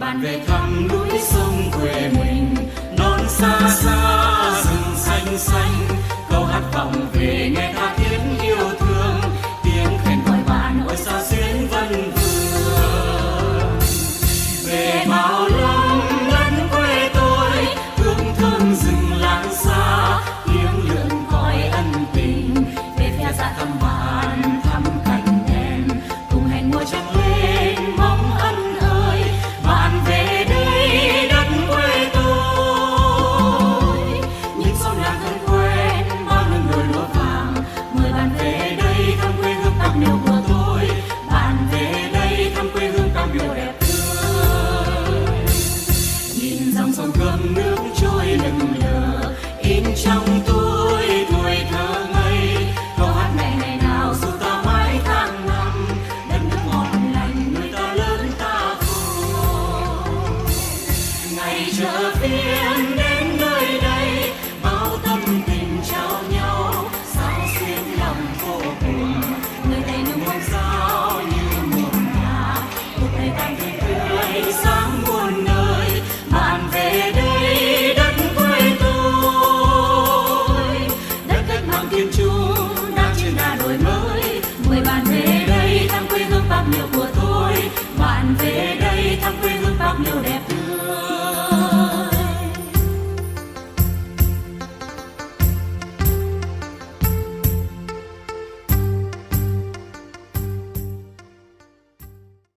bạn về thăm núi sông quê mình, non xa xa rừng xanh xanh, câu hát vọng về nghe tha thiết yêu thương, tiếng khen gọi bạn ôi sao xuyến vân vương. Về bao năm lẫn quê tôi, hương thơm rừng làng xa, tiếng lượn còi ân tình, về phe dạ thăm bạn thăm cành đèn, cùng hẹn mùa trăng lên mong ân ơi, bạn về đây đất quê tôi. Những xóm làng thân quen bao nương đồi lúa vàng, mời bạn về đây thăm quê hương tóc nêu của tôi, bạn về đây thăm quê hương tóc nêu đẹp tươi. Nhìn dòng sông Gầm nước trôi lững lờ, in trong tôi tuổi thơ ngây, câu hát này ngày nào dù ta mãi tháng năm, đất nước ngon lành nuôi ta lớn ta khôn. Ngày chợ phiên